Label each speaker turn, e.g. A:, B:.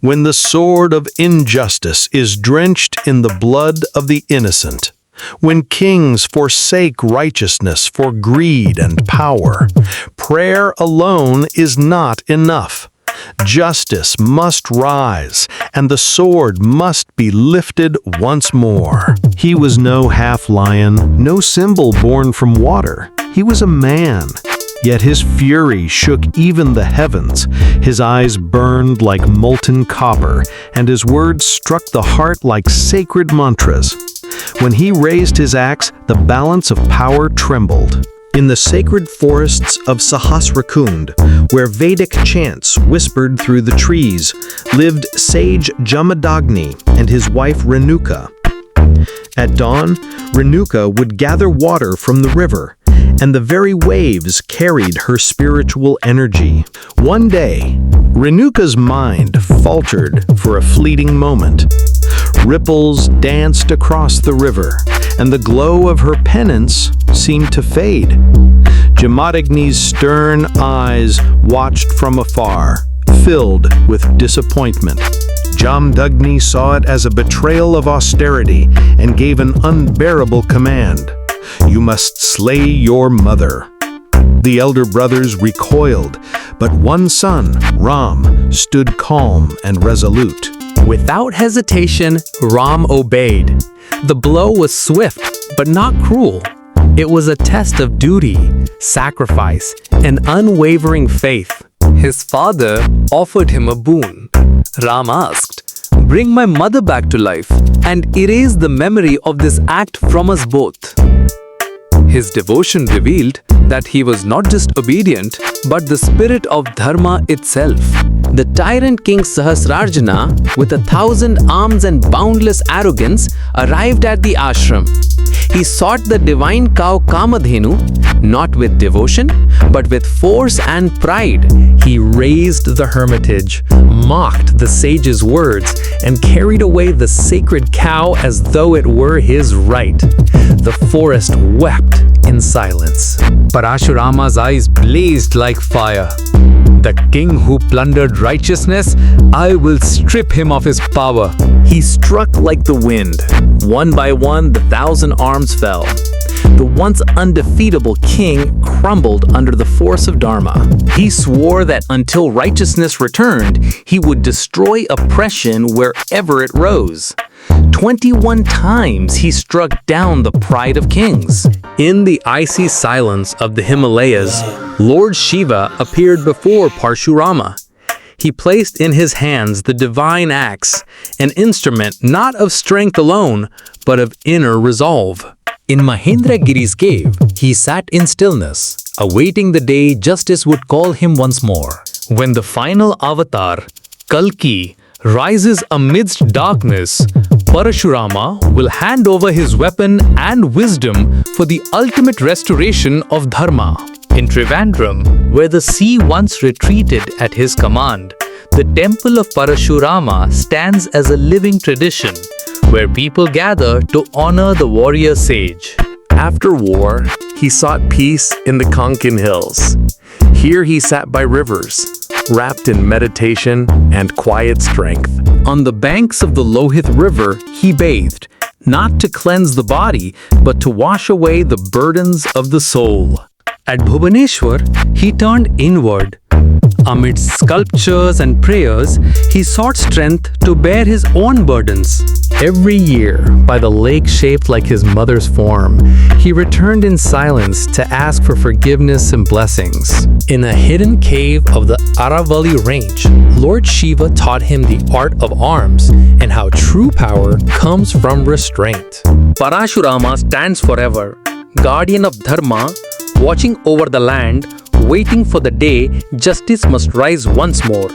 A: when the sword of injustice is drenched in the blood of the innocent, when kings forsake righteousness for greed and power, prayer alone is not enough. Justice must rise, and the sword must be lifted once more. He was no half-lion, no symbol born from water. He was a man. Yet his fury shook even the heavens. His eyes burned like molten copper, and his words struck the heart like sacred mantras. When he raised his axe, the balance of power trembled. In the sacred forests of Sahasrarjuna, where Vedic chants whispered through the trees, lived sage Jamadagni and his wife Renuka. At dawn, Renuka would gather water from the river, and the very waves carried her spiritual energy. One day, Renuka's mind faltered for a fleeting moment. Ripples danced across the river, and the glow of her penance seemed to fade. Jamadagni's stern eyes watched from afar, filled with disappointment. Jamadagni saw it as a betrayal of austerity and gave an unbearable command. "You must slay your mother." The elder brothers recoiled, but one son, Ram, stood calm and resolute.
B: Without hesitation, Ram obeyed. The blow was swift, but not cruel. It was a test of duty, sacrifice, and unwavering faith. His father offered him a boon. Ram asked, "Bring my mother back to life and erase the memory of this act from us both." His devotion revealed that he was not just obedient, but the spirit of dharma itself. The tyrant king Sahasrarjuna, with 1,000 arms and boundless arrogance, arrived at the ashram. He sought the divine cow Kamadhenu, not with devotion, but with force and pride. He razed the hermitage, mocked the sage's words, and carried away the sacred cow as though it were his right. The forest wept in silence. Parashurama's eyes blazed like fire. "The king who plundered righteousness, I will strip him of his power." He struck like the wind. One by one, the 1,000 arms fell. The once undefeatable king crumbled under the force of Dharma. He swore that until righteousness returned, he would destroy oppression wherever it rose. 21 times he struck down the pride of kings. In the icy silence of the Himalayas, Lord Shiva appeared before Parashurama. He placed in his hands the divine axe, an instrument not of strength alone, but of inner resolve. In Mahendragiri's cave, he sat in stillness, awaiting the day justice would call him once more. When the final avatar, Kalki, rises amidst darkness, Parashurama will hand over his weapon and wisdom for the ultimate restoration of Dharma. In Trivandrum, where the sea once retreated at his command, the temple of Parashurama stands as a living tradition, where people gather to honor the warrior sage. After war, he sought peace in the Konkan hills. Here he sat by rivers, wrapped in meditation and quiet strength. On the banks of the Lohit River, he bathed, not to cleanse the body, but to wash away the burdens of the soul. At Bhubaneswar, he turned inward. Amid sculptures and prayers, he sought strength to bear his own burdens. Every year, by the lake shaped like his mother's form, he returned in silence to ask for forgiveness and blessings. In a hidden cave of the Aravalli range, Lord Shiva taught him the art of arms and how true power comes from restraint. Parashurama stands forever, guardian of Dharma, watching over the land, waiting for the day justice must rise once more.